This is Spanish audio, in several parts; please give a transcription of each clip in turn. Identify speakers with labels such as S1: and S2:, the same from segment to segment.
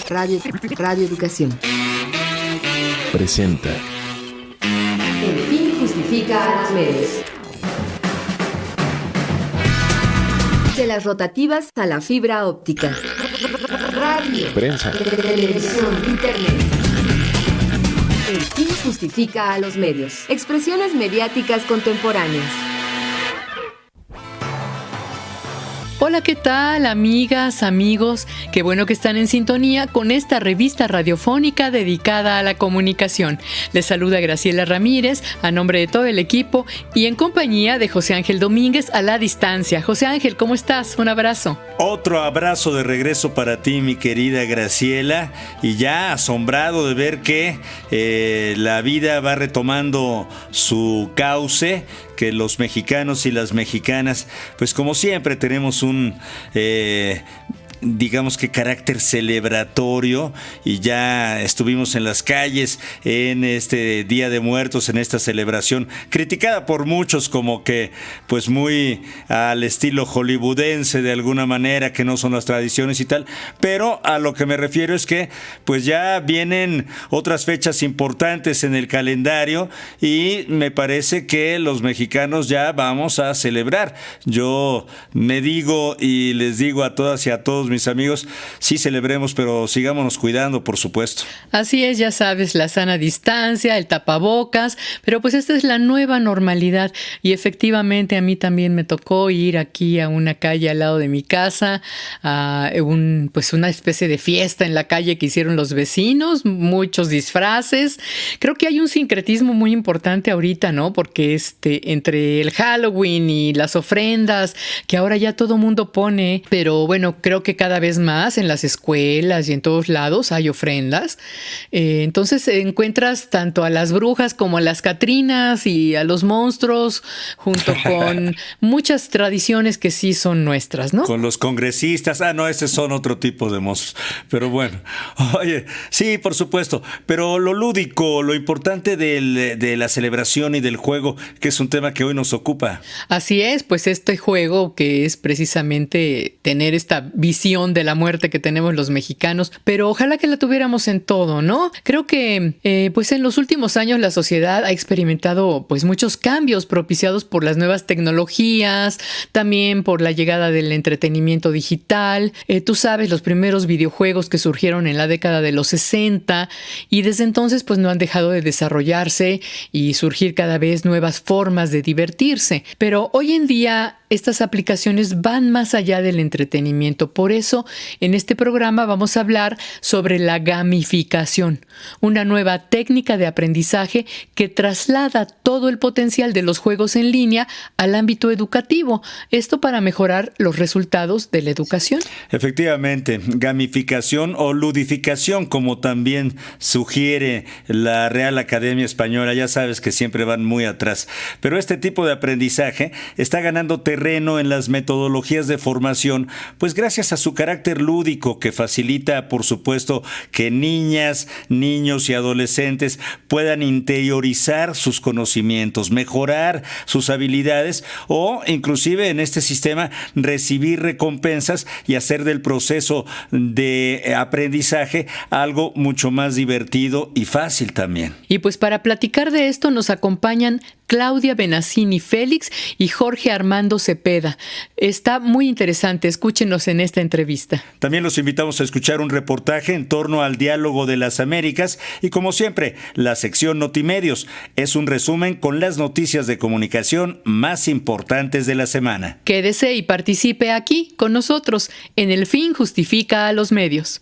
S1: Radio Educación
S2: presenta
S1: El fin justifica a los medios. De las rotativas a la fibra óptica. Radio,
S2: prensa,
S1: televisión, internet. El fin justifica a los medios. Expresiones mediáticas contemporáneas.
S3: Hola, ¿qué tal, amigas, amigos? Qué bueno que están en sintonía con esta revista radiofónica dedicada a la comunicación. Les saluda Graciela Ramírez a nombre de todo el equipo y en compañía de José Ángel Domínguez a la distancia. José Ángel, ¿cómo estás? Un abrazo.
S4: Otro abrazo de regreso para ti, mi querida Graciela, y ya asombrado de ver que la vida va retomando su cauce, que los mexicanos y las mexicanas, pues como siempre tenemos un digamos que carácter celebratorio, y ya estuvimos en las calles en este Día de Muertos, en esta celebración criticada por muchos como que pues muy al estilo hollywoodense de alguna manera, que no son las tradiciones y tal, pero a lo que me refiero es que pues ya vienen otras fechas importantes en el calendario y me parece que los mexicanos ya vamos a celebrar. Yo me digo y les digo a todas y a todos mis amigos, sí celebremos, pero sigámonos cuidando, por supuesto.
S3: Así es, ya sabes, la sana distancia, el tapabocas, pero pues esta es la nueva normalidad y efectivamente a mí también me tocó ir aquí a una calle al lado de mi casa, a pues una especie de fiesta en la calle que hicieron los vecinos, muchos disfraces. Creo que hay un sincretismo muy importante ahorita, ¿no? Porque entre el Halloween y las ofrendas que ahora ya todo mundo pone, pero bueno, creo que cada vez más en las escuelas y en todos lados hay ofrendas. Entonces encuentras tanto a las brujas como a las catrinas y a los monstruos, junto con muchas tradiciones que sí son nuestras, ¿no?
S4: Con los congresistas. No, esos son otro tipo de monstruos. Pero bueno, oye, sí, por supuesto. Pero lo lúdico, lo importante de la celebración y del juego, que es un tema que hoy nos ocupa.
S3: Así es, pues este juego que es precisamente tener esta visión de la muerte que tenemos los mexicanos, pero ojalá que la tuviéramos en todo, ¿no? Creo que pues en los últimos años la sociedad ha experimentado pues muchos cambios propiciados por las nuevas tecnologías, también por la llegada del entretenimiento digital. Tú sabes, los primeros videojuegos que surgieron en la década de los 60 y desde entonces pues no han dejado de desarrollarse y surgir cada vez nuevas formas de divertirse. Pero hoy en día estas aplicaciones van más allá del entretenimiento. Por eso, en este programa vamos a hablar sobre la gamificación, una nueva técnica de aprendizaje que traslada todo el potencial de los juegos en línea al ámbito educativo. Esto para mejorar los resultados de la educación.
S4: Efectivamente, gamificación o ludificación, como también sugiere la Real Academia Española. Ya sabes que siempre van muy atrás. Pero este tipo de aprendizaje está ganando terreno en las metodologías de formación, pues gracias a su carácter lúdico que facilita, por supuesto, que niñas, niños y adolescentes puedan interiorizar sus conocimientos, mejorar sus habilidades o inclusive en este sistema recibir recompensas y hacer del proceso de aprendizaje algo mucho más divertido y fácil también.
S3: Y pues para platicar de esto nos acompañan Claudia Benassini Félix y Jorge Armando Cepeda. Está muy interesante, escúchenos en esta entrevista.
S4: También los invitamos a escuchar un reportaje en torno al diálogo de las Américas y, como siempre, la sección Notimedios. Es un resumen con las noticias de comunicación más importantes de la semana.
S3: Quédese y participe aquí con nosotros en El Fin Justifica a los Medios.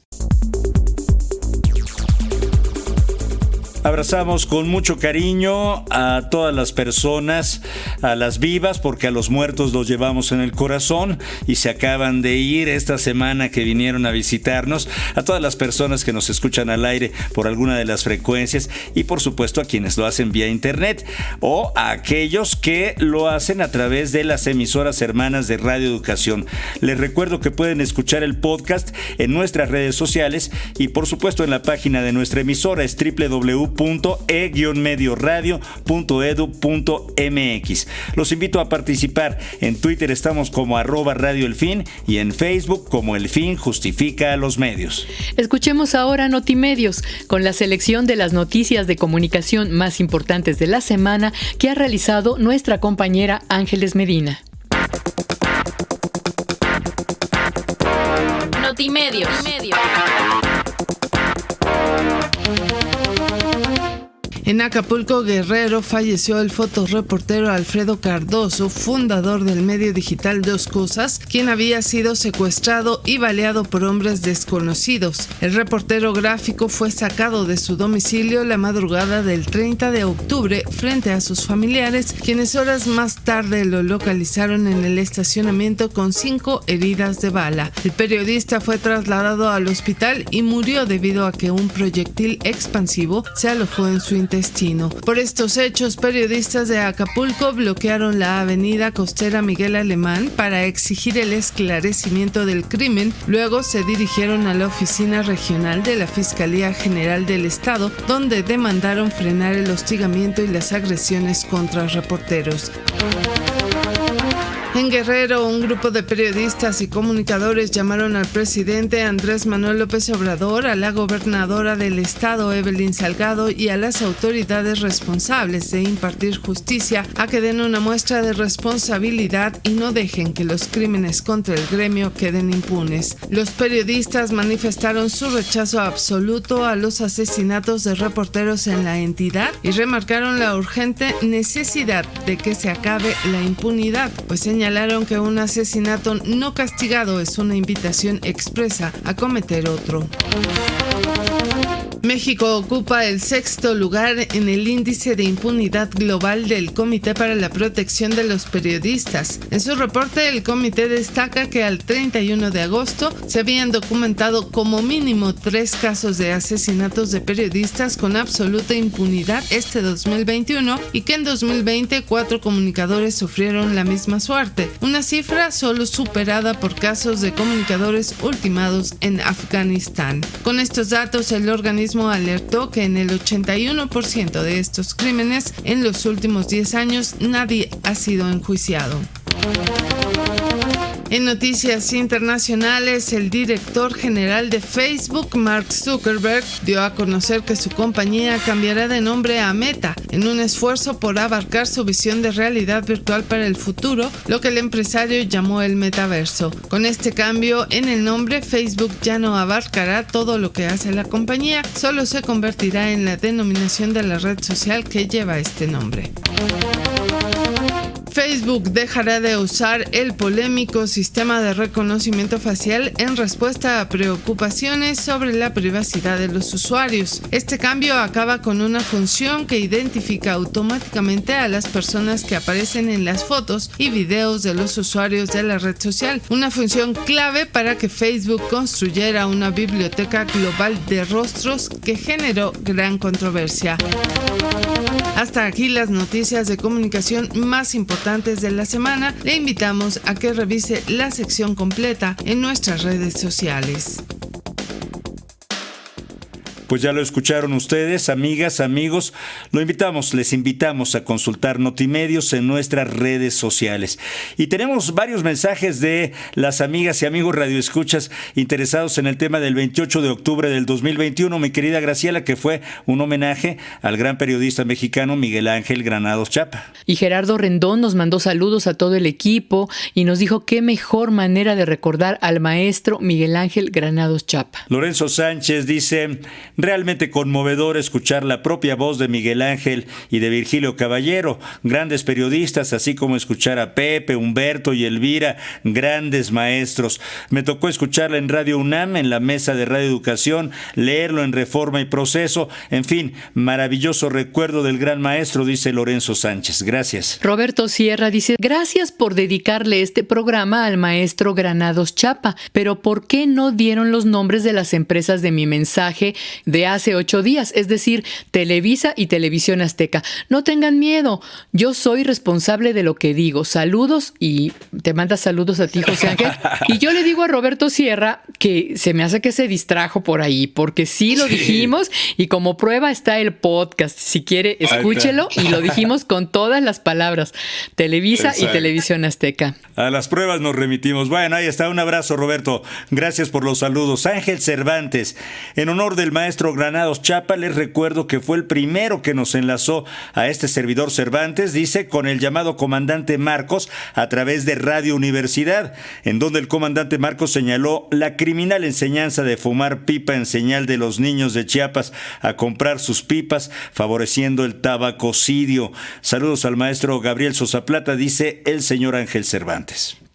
S4: Abrazamos con mucho cariño a todas las personas, a las vivas, porque a los muertos los llevamos en el corazón y se acaban de ir esta semana que vinieron a visitarnos, a todas las personas que nos escuchan al aire por alguna de las frecuencias y por supuesto a quienes lo hacen vía internet o a aquellos que lo hacen a través de las emisoras hermanas de Radio Educación. Les recuerdo que pueden escuchar el podcast en nuestras redes sociales y por supuesto en la página de nuestra emisora es www www.e-medioradio.edu.mx. Los invito a participar. En Twitter estamos como @Radio El Fin y en Facebook como El Fin Justifica a los Medios.
S3: Escuchemos ahora Notimedios, con la selección de las noticias de comunicación más importantes de la semana que ha realizado nuestra compañera Ángeles Medina.
S2: Notimedios.
S5: En Acapulco, Guerrero, falleció el fotoreportero Alfredo Cardoso, fundador del medio digital Dos Cosas, quien había sido secuestrado y baleado por hombres desconocidos. El reportero gráfico fue sacado de su domicilio la madrugada del 30 de octubre frente a sus familiares, quienes horas más tarde lo localizaron en el estacionamiento con 5 heridas de bala. El periodista fue trasladado al hospital y murió debido a que un proyectil expansivo se alojó en su intestino. Por estos hechos, periodistas de Acapulco bloquearon la avenida costera Miguel Alemán para exigir el esclarecimiento del crimen. Luego se dirigieron a la oficina regional de la Fiscalía General del Estado, donde demandaron frenar el hostigamiento y las agresiones contra reporteros. En Guerrero, un grupo de periodistas y comunicadores llamaron al presidente Andrés Manuel López Obrador, a la gobernadora del estado Evelyn Salgado y a las autoridades responsables de impartir justicia a que den una muestra de responsabilidad y no dejen que los crímenes contra el gremio queden impunes. Los periodistas manifestaron su rechazo absoluto a los asesinatos de reporteros en la entidad y remarcaron la urgente necesidad de que se acabe la impunidad, pues señalaron que un asesinato no castigado es una invitación expresa a cometer otro. México ocupa el 6º lugar en el índice de impunidad global del Comité para la Protección de los Periodistas. En su reporte, el comité destaca que al 31 de agosto se habían documentado como mínimo 3 casos de asesinatos de periodistas con absoluta impunidad este 2021 y que en 2020 4 comunicadores sufrieron la misma suerte, una cifra solo superada por casos de comunicadores ultimados en Afganistán. Con estos datos, el organismo alertó que en el 81% de estos crímenes en los últimos 10 años nadie ha sido enjuiciado. En noticias internacionales, el director general de Facebook, Mark Zuckerberg, dio a conocer que su compañía cambiará de nombre a Meta, en un esfuerzo por abarcar su visión de realidad virtual para el futuro, lo que el empresario llamó el metaverso. Con este cambio en el nombre, Facebook ya no abarcará todo lo que hace la compañía, solo se convertirá en la denominación de la red social que lleva este nombre. Facebook dejará de usar el polémico sistema de reconocimiento facial en respuesta a preocupaciones sobre la privacidad de los usuarios. Este cambio acaba con una función que identifica automáticamente a las personas que aparecen en las fotos y videos de los usuarios de la red social, una función clave para que Facebook construyera una biblioteca global de rostros que generó gran controversia. Hasta aquí las noticias de comunicación más importantes de la semana. Le invitamos a que revise la sección completa en nuestras redes sociales.
S4: Pues ya lo escucharon ustedes, amigas, amigos. Les invitamos a consultar Notimedios en nuestras redes sociales. Y tenemos varios mensajes de las amigas y amigos radioescuchas interesados en el tema del 28 de octubre del 2021, mi querida Graciela, que fue un homenaje al gran periodista mexicano Miguel Ángel Granados Chapa.
S3: Y Gerardo Rendón nos mandó saludos a todo el equipo y nos dijo qué mejor manera de recordar al maestro Miguel Ángel Granados Chapa.
S4: Lorenzo Sánchez dice: realmente conmovedor escuchar la propia voz de Miguel Ángel y de Virgilio Caballero, grandes periodistas, así como escuchar a Pepe, Humberto y Elvira, grandes maestros. Me tocó escucharla en Radio UNAM, en la mesa de Radio Educación, leerlo en Reforma y Proceso, en fin, maravilloso recuerdo del gran maestro, dice Lorenzo Sánchez. Gracias.
S3: Roberto Sierra dice: gracias por dedicarle este programa al maestro Granados Chapa, pero ¿por qué no dieron los nombres de las empresas de mi mensaje de hace 8 días, es decir, Televisa y Televisión Azteca. No tengan miedo, yo soy responsable de lo que digo. Saludos, y te manda saludos a ti, José Ángel. Y yo le digo a Roberto Sierra que se me hace que se distrajo por ahí, porque sí lo dijimos, y como prueba está el podcast. Si quiere, escúchelo, y lo dijimos con todas las palabras. Televisa y Televisión Azteca.
S4: A las pruebas nos remitimos. Bueno, ahí está. Un abrazo, Roberto. Gracias por los saludos. Ángel Cervantes, en honor del maestro Granados Chapa, les recuerdo que fue el primero que nos enlazó a este servidor Cervantes, dice, con el llamado comandante Marcos a través de Radio Universidad, en donde el comandante Marcos señaló la criminal enseñanza de fumar pipa en señal de los niños de Chiapas a comprar sus pipas, favoreciendo el tabacocidio. Saludos al maestro Gabriel Sosa Plata, dice el señor Ángel Cervantes.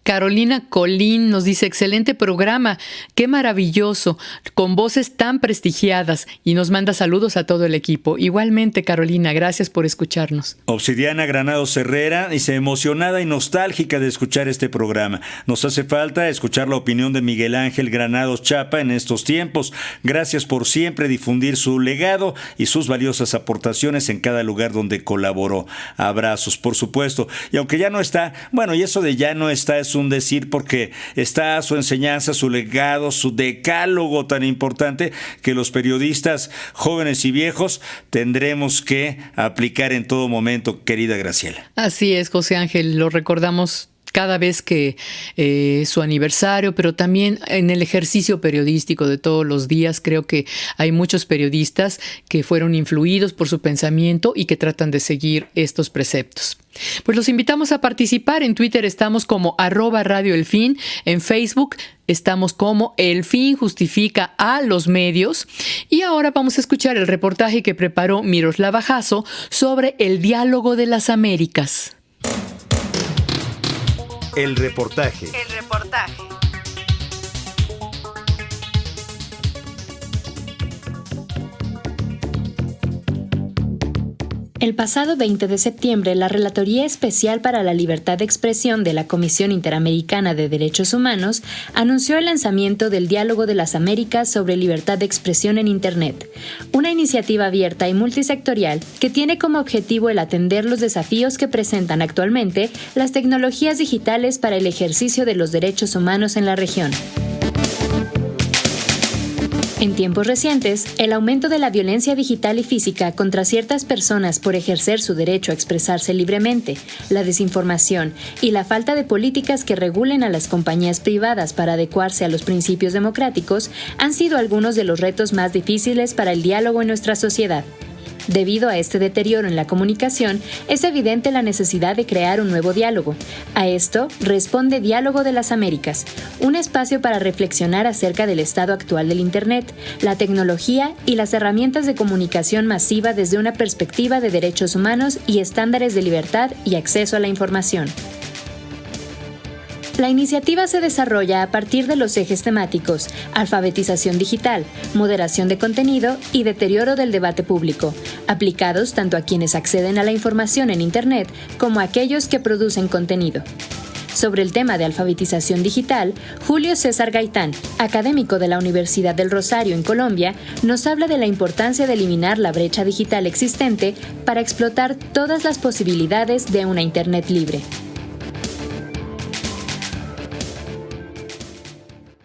S3: Carolina Colín nos dice, excelente programa, qué maravilloso, con voces tan prestigiadas, y nos manda saludos a todo el equipo. Igualmente, Carolina, gracias por escucharnos.
S4: Obsidiana Granados Herrera dice, emocionada y nostálgica de escuchar este programa. Nos hace falta escuchar la opinión de Miguel Ángel Granados Chapa en estos tiempos. Gracias por siempre difundir su legado y sus valiosas aportaciones en cada lugar donde colaboró. Abrazos, por supuesto. Y aunque ya no está, bueno, y eso de ya no está es un decir, porque está su enseñanza, su legado, su decálogo tan importante que los periodistas jóvenes y viejos tendremos que aplicar en todo momento, querida Graciela.
S3: Así es, José Ángel, lo recordamos cada vez que su aniversario, pero también en el ejercicio periodístico de todos los días. Creo que hay muchos periodistas que fueron influidos por su pensamiento y que tratan de seguir estos preceptos. Pues los invitamos a participar. En Twitter estamos como @radioelfin, en Facebook estamos como El Fin Justifica a los Medios, y ahora vamos a escuchar el reportaje que preparó Miroslava Jasso sobre el diálogo de las Américas.
S2: El reportaje.
S6: El pasado 20 de septiembre, la Relatoría Especial para la Libertad de Expresión de la Comisión Interamericana de Derechos Humanos anunció el lanzamiento del Diálogo de las Américas sobre libertad de expresión en Internet, una iniciativa abierta y multisectorial que tiene como objetivo el atender los desafíos que presentan actualmente las tecnologías digitales para el ejercicio de los derechos humanos en la región. En tiempos recientes, el aumento de la violencia digital y física contra ciertas personas por ejercer su derecho a expresarse libremente, la desinformación y la falta de políticas que regulen a las compañías privadas para adecuarse a los principios democráticos han sido algunos de los retos más difíciles para el diálogo en nuestra sociedad. Debido a este deterioro en la comunicación, es evidente la necesidad de crear un nuevo diálogo. A esto responde Diálogo de las Américas, un espacio para reflexionar acerca del estado actual del Internet, la tecnología y las herramientas de comunicación masiva desde una perspectiva de derechos humanos y estándares de libertad y acceso a la información. La iniciativa se desarrolla a partir de los ejes temáticos: alfabetización digital, moderación de contenido y deterioro del debate público, aplicados tanto a quienes acceden a la información en Internet como a aquellos que producen contenido. Sobre el tema de alfabetización digital, Julio César Gaitán, académico de la Universidad del Rosario en Colombia, nos habla de la importancia de eliminar la brecha digital existente para explotar todas las posibilidades de una Internet libre.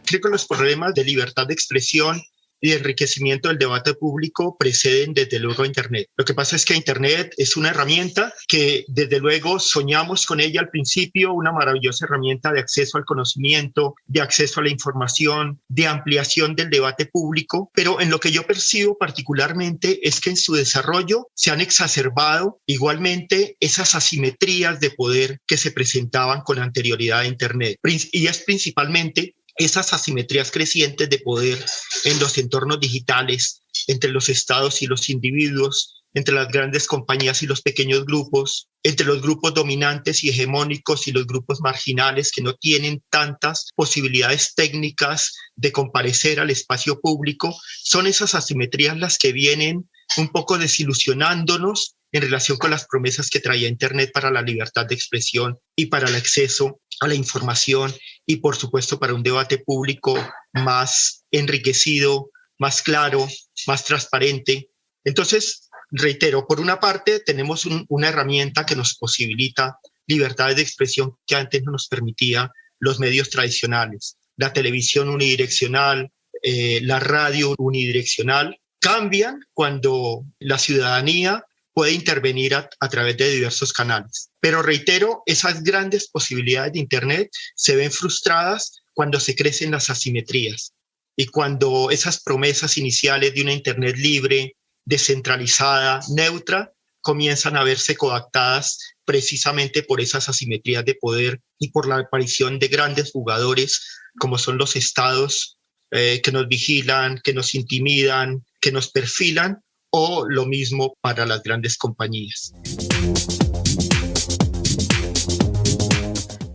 S7: Creo que los problemas de libertad de expresión y de enriquecimiento del debate público preceden desde luego a Internet. Lo que pasa es que Internet es una herramienta que desde luego soñamos con ella al principio, una maravillosa herramienta de acceso al conocimiento, de acceso a la información, de ampliación del debate público, pero en lo que yo percibo particularmente es que en su desarrollo se han exacerbado igualmente esas asimetrías de poder que se presentaban con anterioridad a Internet, y es principalmente esas asimetrías crecientes de poder en los entornos digitales, entre los estados y los individuos, entre las grandes compañías y los pequeños grupos, entre los grupos dominantes y hegemónicos y los grupos marginales que no tienen tantas posibilidades técnicas de comparecer al espacio público. Son esas asimetrías las que vienen un poco desilusionándonos en relación con las promesas que traía Internet para la libertad de expresión y para el acceso a la información y, por supuesto, para un debate público más enriquecido, más claro, más transparente. Entonces, reitero, por una parte tenemos una herramienta que nos posibilita libertades de expresión que antes no nos permitía los medios tradicionales, la televisión unidireccional, la radio unidireccional, cambian cuando la ciudadanía puede intervenir a través de diversos canales. Pero reitero, esas grandes posibilidades de Internet se ven frustradas cuando se crecen las asimetrías y cuando esas promesas iniciales de una Internet libre, descentralizada, neutra, comienzan a verse coactadas precisamente por esas asimetrías de poder y por la aparición de grandes jugadores como son los estados que nos vigilan, que nos intimidan, que nos perfilan, o lo mismo para las grandes compañías.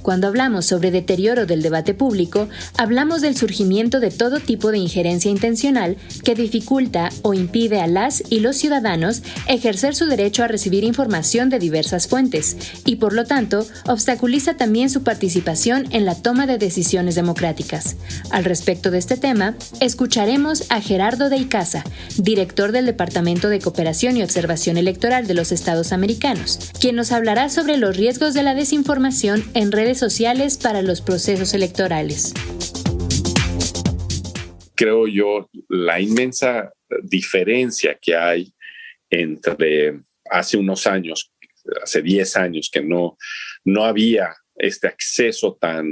S6: Cuando hablamos sobre deterioro del debate público, hablamos del surgimiento de todo tipo de injerencia intencional que dificulta o impide a las y los ciudadanos ejercer su derecho a recibir información de diversas fuentes y, por lo tanto, obstaculiza también su participación en la toma de decisiones democráticas. Al respecto de este tema, escucharemos a Gerardo de Icaza, director del Departamento de Cooperación y Observación Electoral de los Estados Americanos, quien nos hablará sobre los riesgos de la desinformación en redes sociales para los procesos electorales.
S2: Creo yo la inmensa diferencia que hay entre hace unos años, hace 10 años, que no había este acceso tan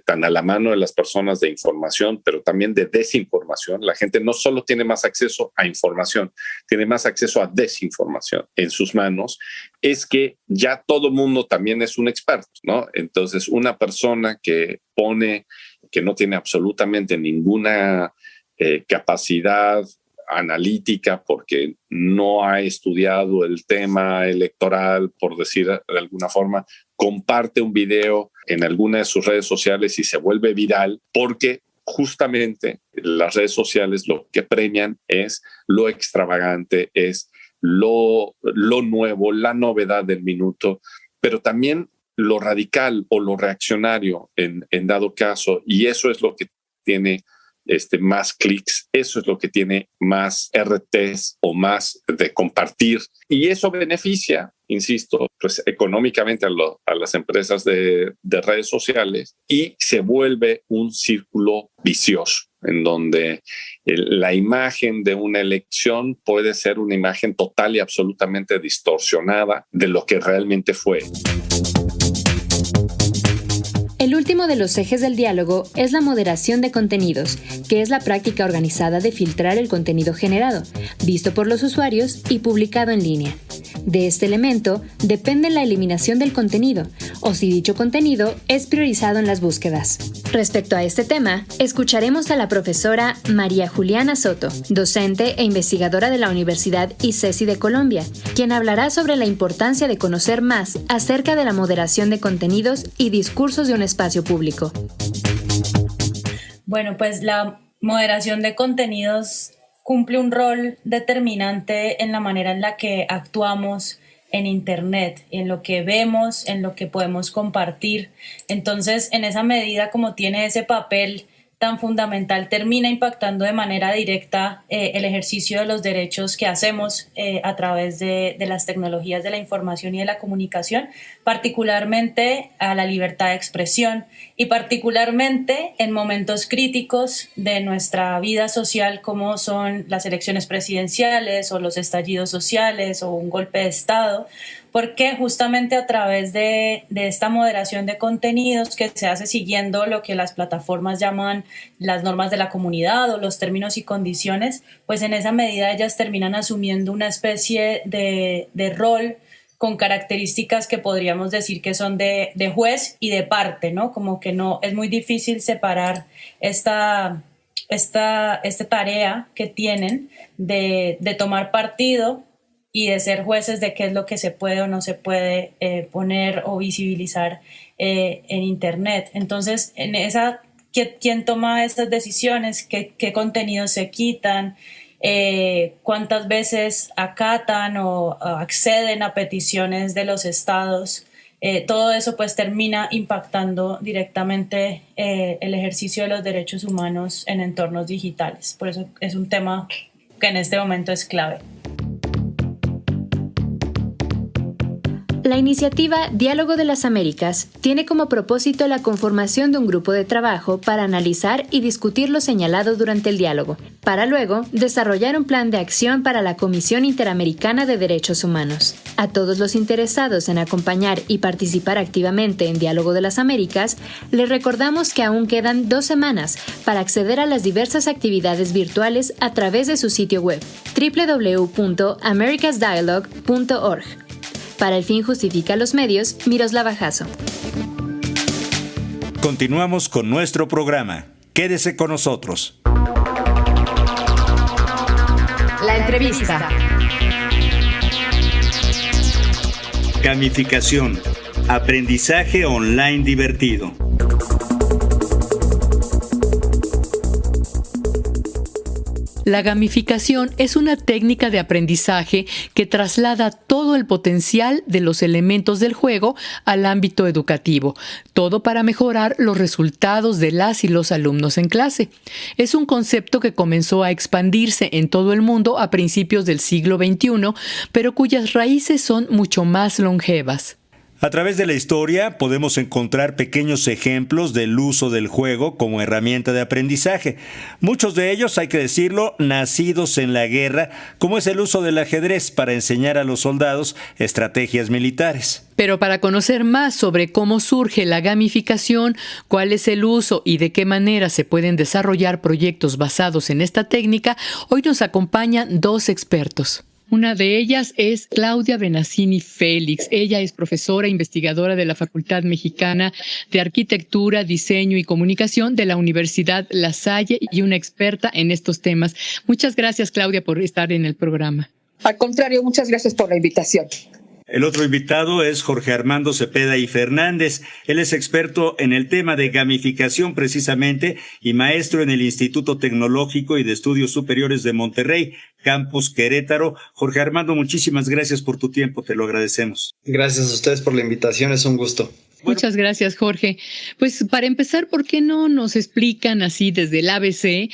S2: a la mano de las personas de información, pero también de desinformación. La gente no solo tiene más acceso a información, tiene más acceso a desinformación en sus manos. Es que ya todo mundo también es un experto, ¿no? Entonces, una persona que no tiene absolutamente ninguna capacidad analítica porque no ha estudiado el tema electoral, por decir de alguna forma, comparte un video en alguna de sus redes sociales y se vuelve viral porque justamente las redes sociales lo que premian es lo extravagante, es lo nuevo, la novedad del minuto, pero también lo radical o lo reaccionario en dado caso, y eso es lo que tiene más clics, eso es lo que tiene más RTs o más de compartir, y eso beneficia, insisto, pues económicamente a las empresas de redes sociales, y se vuelve un círculo vicioso en donde la imagen de una elección puede ser una imagen total y absolutamente distorsionada de lo que realmente fue.
S6: El último de los ejes del diálogo es la moderación de contenidos, que es la práctica organizada de filtrar el contenido generado, visto por los usuarios y publicado en línea. De este elemento depende la eliminación del contenido, o si dicho contenido es priorizado en las búsquedas. Respecto a este tema, escucharemos a la profesora María Juliana Soto, docente e investigadora de la Universidad ICESI de Colombia, quien hablará sobre la importancia de conocer más acerca de la moderación de contenidos y discursos de un espacio público.
S8: Bueno, pues la moderación de contenidos cumple un rol determinante en la manera en la que actuamos en Internet, en lo que vemos, en lo que podemos compartir. Entonces, en esa medida, como tiene ese papel tan fundamental, termina impactando de manera directa el ejercicio de los derechos que hacemos a través de las tecnologías de la información y de la comunicación, particularmente a la libertad de expresión y particularmente en momentos críticos de nuestra vida social como son las elecciones presidenciales o los estallidos sociales o un golpe de Estado, porque justamente a través de esta moderación de contenidos que se hace siguiendo lo que las plataformas llaman las normas de la comunidad o los términos y condiciones, pues en esa medida ellas terminan asumiendo una especie de rol con características que podríamos decir que son de juez y de parte, ¿no? Como que no es muy difícil separar esta tarea que tienen de tomar partido y de ser jueces de qué es lo que se puede o no se puede poner o visibilizar en Internet. Entonces, en esa, ¿quién toma estas decisiones? ¿Qué contenidos se quitan? ¿Cuántas veces acatan o acceden a peticiones de los estados todo eso pues termina impactando directamente el ejercicio de los derechos humanos en entornos digitales. Por eso es un tema que en este momento es clave.
S6: La iniciativa Diálogo de las Américas tiene como propósito la conformación de un grupo de trabajo para analizar y discutir lo señalado durante el diálogo, para luego desarrollar un plan de acción para la Comisión Interamericana de Derechos Humanos. A todos los interesados en acompañar y participar activamente en Diálogo de las Américas, les recordamos que aún quedan 2 semanas para acceder a las diversas actividades virtuales a través de su sitio web www.americasdialogue.org. Para El Fin Justifica los Medios, Miroslava Jasso.
S4: Continuamos con nuestro programa. Quédese con nosotros.
S1: La entrevista.
S4: Gamificación. Aprendizaje online divertido.
S3: La gamificación es una técnica de aprendizaje que traslada todo el potencial de los elementos del juego al ámbito educativo, todo para mejorar los resultados de las y los alumnos en clase. Es un concepto que comenzó a expandirse en todo el mundo a principios del siglo XXI, pero cuyas raíces son mucho más longevas.
S4: A través de la historia podemos encontrar pequeños ejemplos del uso del juego como herramienta de aprendizaje. Muchos de ellos, hay que decirlo, nacidos en la guerra, como es el uso del ajedrez para enseñar a los soldados estrategias militares.
S3: Pero para conocer más sobre cómo surge la gamificación, cuál es el uso y de qué manera se pueden desarrollar proyectos basados en esta técnica, hoy nos acompañan 2 expertos. Una de ellas es Claudia Benazzini Félix. Ella es profesora e investigadora de la Facultad Mexicana de Arquitectura, Diseño y Comunicación de la Universidad La Salle y una experta en estos temas. Muchas gracias, Claudia, por estar en el programa.
S9: Al contrario, muchas gracias por la invitación.
S4: El otro invitado es Jorge Armando Cepeda y Fernández. Él es experto en el tema de gamificación precisamente y maestro en el Instituto Tecnológico y de Estudios Superiores de Monterrey, Campus Querétaro. Jorge Armando, muchísimas gracias por tu tiempo, te lo agradecemos.
S10: Gracias a ustedes por la invitación, es un gusto.
S3: Muchas gracias, Jorge. Pues para empezar, ¿por qué no nos explican así desde el ABC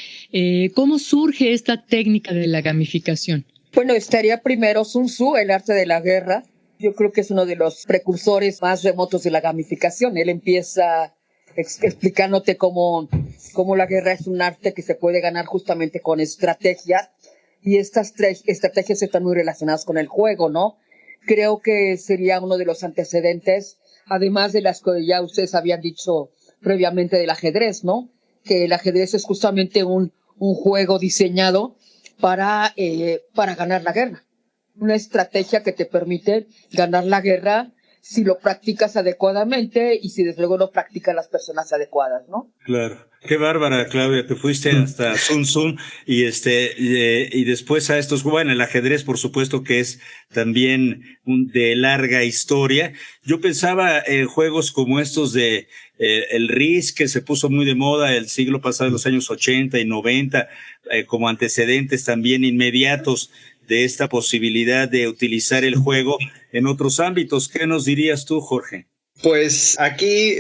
S3: cómo surge esta técnica de la gamificación?
S9: Bueno, estaría primero Sun Tzu, El arte de la guerra. Yo creo que es uno de los precursores más remotos de la gamificación. Él empieza explicándote cómo la guerra es un arte que se puede ganar justamente con estrategias, y estas 3 estrategias están muy relacionadas con el juego, ¿no? Creo que sería uno de los antecedentes, además de las que ya ustedes habían dicho previamente del ajedrez, ¿no? Que el ajedrez es justamente un juego diseñado para ganar la guerra. Una estrategia que te permite ganar la guerra si lo practicas adecuadamente y si desde luego lo practican las personas adecuadas, ¿no?
S4: Claro. Qué bárbara, Claudia, te fuiste hasta Sun Tzu y después a estos, bueno, el ajedrez por supuesto que es también de larga historia. Yo pensaba en juegos como estos de el Risk, que se puso muy de moda el siglo pasado, en los años 80 y 90, como antecedentes también inmediatos de esta posibilidad de utilizar el juego en otros ámbitos. ¿Qué nos dirías tú, Jorge?
S10: Pues aquí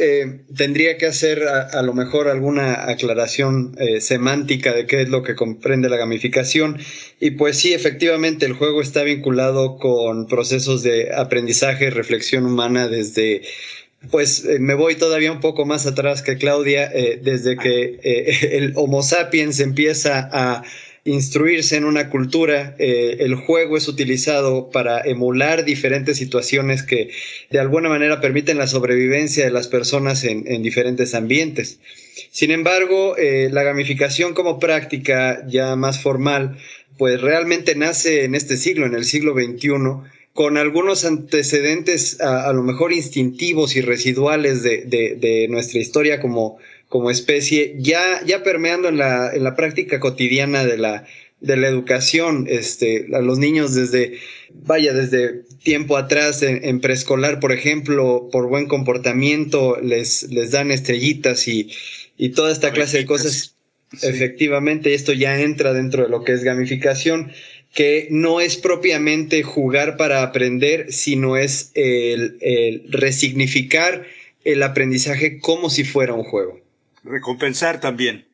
S10: tendría que hacer a lo mejor alguna aclaración semántica de qué es lo que comprende la gamificación. Y pues sí, efectivamente el juego está vinculado con procesos de aprendizaje, reflexión humana desde... Pues me voy todavía un poco más atrás que Claudia, desde que el Homo sapiens empieza a instruirse en una cultura, el juego es utilizado para emular diferentes situaciones que de alguna manera permiten la sobrevivencia de las personas en diferentes ambientes. Sin embargo, la gamificación como práctica ya más formal, pues realmente nace en este siglo, en el siglo XXI, con algunos antecedentes a lo mejor instintivos y residuales de nuestra historia como especie, ya permeando en la práctica cotidiana de la educación. A los niños desde tiempo atrás, en preescolar, por ejemplo, por buen comportamiento, les dan estrellitas y toda esta clase de cosas. Sí. Efectivamente, esto ya entra dentro de lo que es gamificación. que no es propiamente jugar para aprender, sino es el resignificar el aprendizaje como si fuera un juego.
S4: Recompensar también.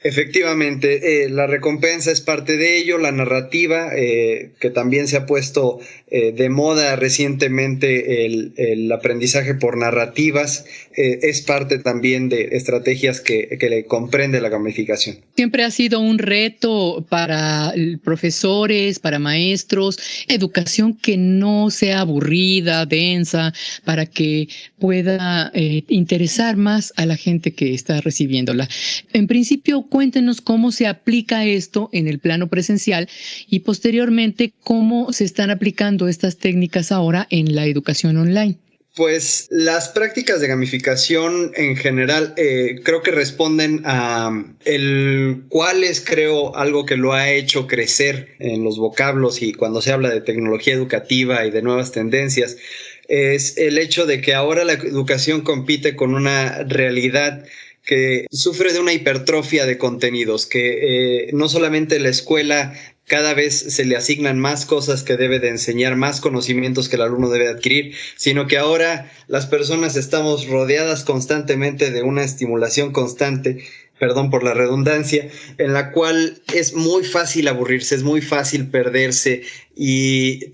S10: Efectivamente, la recompensa es parte de ello, la narrativa, que también se ha puesto de moda recientemente, el aprendizaje por narrativas, es parte también de estrategias que le comprende la gamificación.
S3: Siempre ha sido un reto para profesores, para maestros, educación que no sea aburrida, densa, para que pueda interesar más a la gente que está recibiéndola. En principio, cuéntenos cómo se aplica esto en el plano presencial y posteriormente cómo se están aplicando estas técnicas ahora en la educación online.
S10: Pues las prácticas de gamificación en general creo que responden a el cuál es, creo, algo que lo ha hecho crecer en los vocablos y cuando se habla de tecnología educativa y de nuevas tendencias, es el hecho de que ahora la educación compite con una realidad que sufre de una hipertrofia de contenidos, que no solamente la escuela cada vez se le asignan más cosas que debe de enseñar, más conocimientos que el alumno debe adquirir, sino que ahora las personas estamos rodeadas constantemente de una estimulación constante, perdón por la redundancia, en la cual es muy fácil aburrirse, es muy fácil perderse y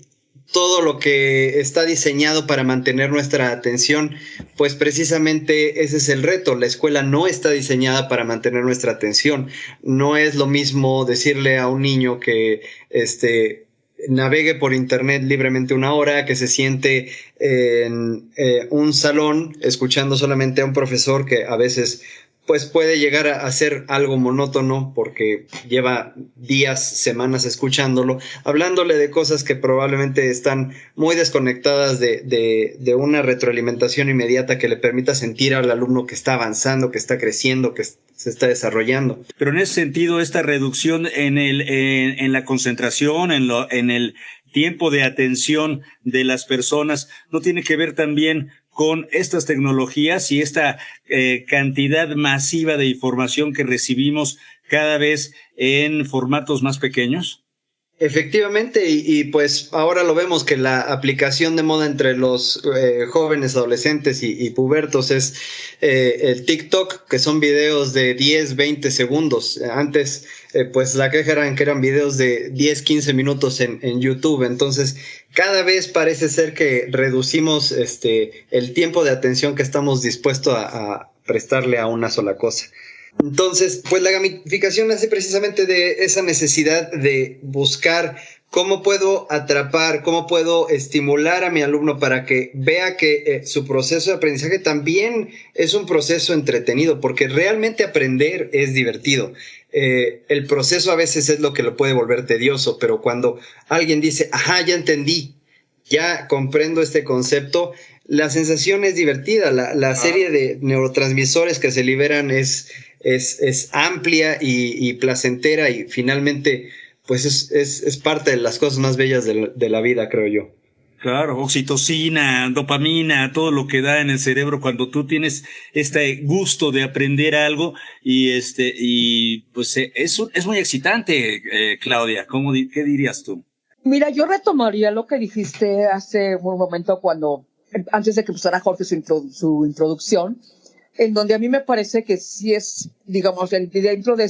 S10: todo lo que está diseñado para mantener nuestra atención, pues precisamente ese es el reto. La escuela no está diseñada para mantener nuestra atención. No es lo mismo decirle a un niño que navegue por internet libremente una hora, que se siente en un salón escuchando solamente a un profesor que a veces pues puede llegar a ser algo monótono porque lleva días, semanas escuchándolo, hablándole de cosas que probablemente están muy desconectadas de una retroalimentación inmediata que le permita sentir al alumno que está avanzando, que está creciendo, que se está desarrollando.
S4: Pero en ese sentido, esta reducción en la concentración, en el tiempo de atención de las personas, ¿no tiene que ver también con estas tecnologías y esta cantidad masiva de información que recibimos cada vez en formatos más pequeños?
S10: Efectivamente, y pues ahora lo vemos que la aplicación de moda entre los jóvenes, adolescentes y pubertos es el TikTok, que son videos de 10, 20 segundos. Antes, pues la queja era que eran videos de 10, 15 minutos en YouTube. Entonces, cada vez parece ser que reducimos el tiempo de atención que estamos dispuestos a prestarle a una sola cosa. Entonces, pues la gamificación nace precisamente de esa necesidad de buscar cómo puedo atrapar, cómo puedo estimular a mi alumno para que vea que su proceso de aprendizaje también es un proceso entretenido, porque realmente aprender es divertido. El proceso a veces es lo que lo puede volver tedioso, pero cuando alguien dice, ajá, ya entendí, ya comprendo este concepto, la sensación es divertida. La serie de neurotransmisores que se liberan es amplia y placentera y finalmente pues es parte de las cosas más bellas de la vida, creo yo.
S4: Claro, oxitocina, dopamina, todo lo que da en el cerebro cuando tú tienes este gusto de aprender algo y pues es muy excitante, Claudia. ¿Qué dirías tú?
S9: Mira, yo retomaría lo que dijiste hace un momento antes de que empezara Jorge su introducción, en donde a mí me parece que sí es, digamos, dentro de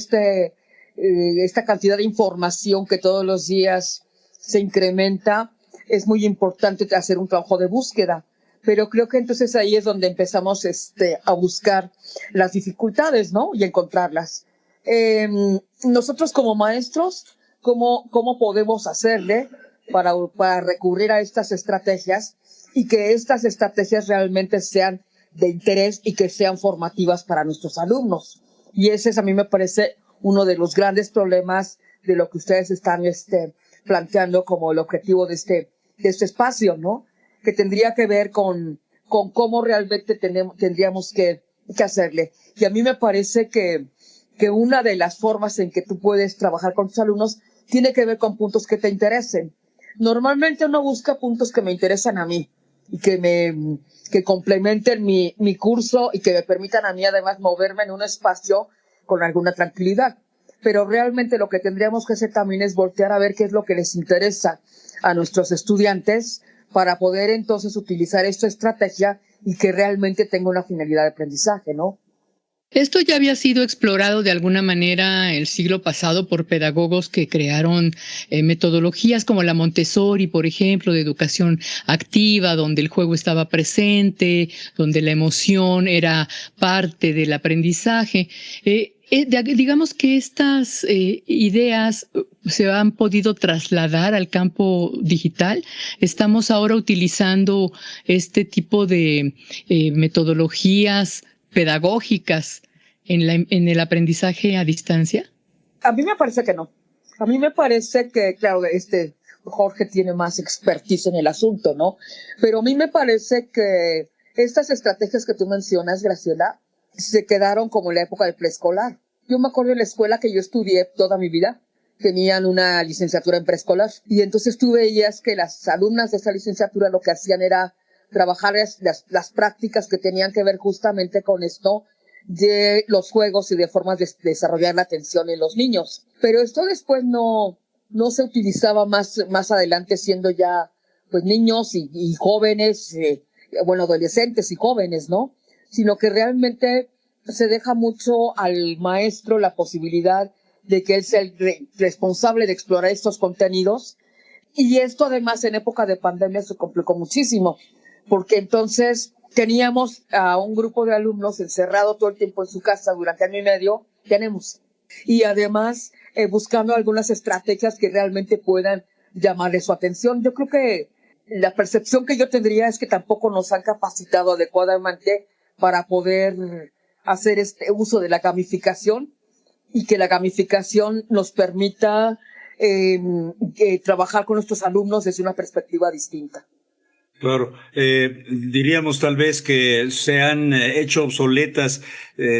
S9: esta cantidad de información que todos los días se incrementa, es muy importante hacer un trabajo de búsqueda. Pero creo que entonces ahí es donde empezamos a buscar las dificultades, ¿no? Y encontrarlas. Nosotros como maestros, ¿cómo podemos hacerle para recurrir a estas estrategias y que estas estrategias realmente sean de interés y que sean formativas para nuestros alumnos? Y ese es, a mí me parece, uno de los grandes problemas de lo que ustedes están planteando como el objetivo de este espacio, ¿no? Que tendría que ver con cómo realmente tendríamos que hacerle. Y a mí me parece que una de las formas en que tú puedes trabajar con tus alumnos tiene que ver con puntos que te interesen. Normalmente uno busca puntos que me interesan a mí y que complementen mi curso y que me permitan a mí además moverme en un espacio con alguna tranquilidad. pero realmente lo que tendríamos que hacer también es voltear a ver qué es lo que les interesa a nuestros estudiantes para poder entonces utilizar esta estrategia y que realmente tenga una finalidad de aprendizaje, ¿no?
S3: Esto ya había sido explorado de alguna manera el siglo pasado por pedagogos que crearon metodologías como la Montessori, por ejemplo, de educación activa, donde el juego estaba presente, donde la emoción era parte del aprendizaje. Digamos que estas ideas se han podido trasladar al campo digital. Estamos ahora utilizando este tipo de metodologías pedagógicas en el aprendizaje a distancia.
S9: A mí me parece que no. A mí me parece que, claro, Jorge tiene más expertise en el asunto, ¿no? Pero a mí me parece que estas estrategias que tú mencionas, Graciela, se quedaron como en la época del preescolar. Yo me acuerdo de la escuela que yo estudié toda mi vida, tenían una licenciatura en preescolar, y entonces tú veías que las alumnas de esa licenciatura lo que hacían era trabajar las prácticas que tenían que ver justamente con esto de los juegos y de formas de desarrollar la atención en los niños. Pero esto después no se utilizaba más adelante, siendo ya pues niños y jóvenes, adolescentes y jóvenes, ¿no? Sino que realmente se deja mucho al maestro la posibilidad de que él sea el responsable de explorar estos contenidos. Y esto además en época de pandemia se complicó muchísimo, porque entonces teníamos a un grupo de alumnos encerrado todo el tiempo en su casa durante año y medio, y además buscando algunas estrategias que realmente puedan llamarle su atención. Yo creo que la percepción que yo tendría es que tampoco nos han capacitado adecuadamente para poder hacer este uso de la gamificación, y que la gamificación nos permita trabajar con nuestros alumnos desde una perspectiva distinta.
S4: Claro, diríamos tal vez que se han hecho obsoletas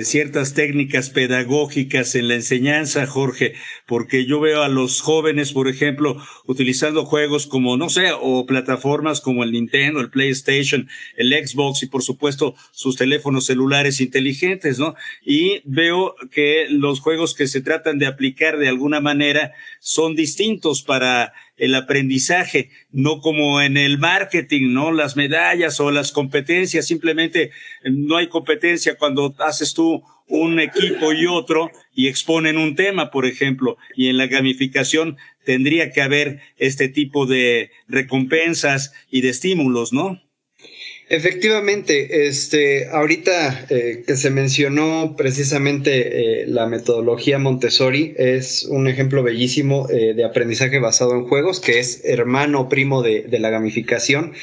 S4: ciertas técnicas pedagógicas en la enseñanza, Jorge, porque yo veo a los jóvenes, por ejemplo, utilizando juegos como, no sé, o plataformas como el Nintendo, el PlayStation, el Xbox y por supuesto sus teléfonos celulares inteligentes, ¿no? Y veo que los juegos que se tratan de aplicar de alguna manera son distintos para el aprendizaje, no como en el marketing, ¿no? Las medallas o las competencias, simplemente no hay competencia cuando haces tú un equipo y otro y exponen un tema, por ejemplo, y en la gamificación tendría que haber este tipo de recompensas y de estímulos, ¿no?
S10: Efectivamente, ahorita que se mencionó precisamente la metodología Montessori, es un ejemplo bellísimo de aprendizaje basado en juegos, que es hermano primo de la gamificación,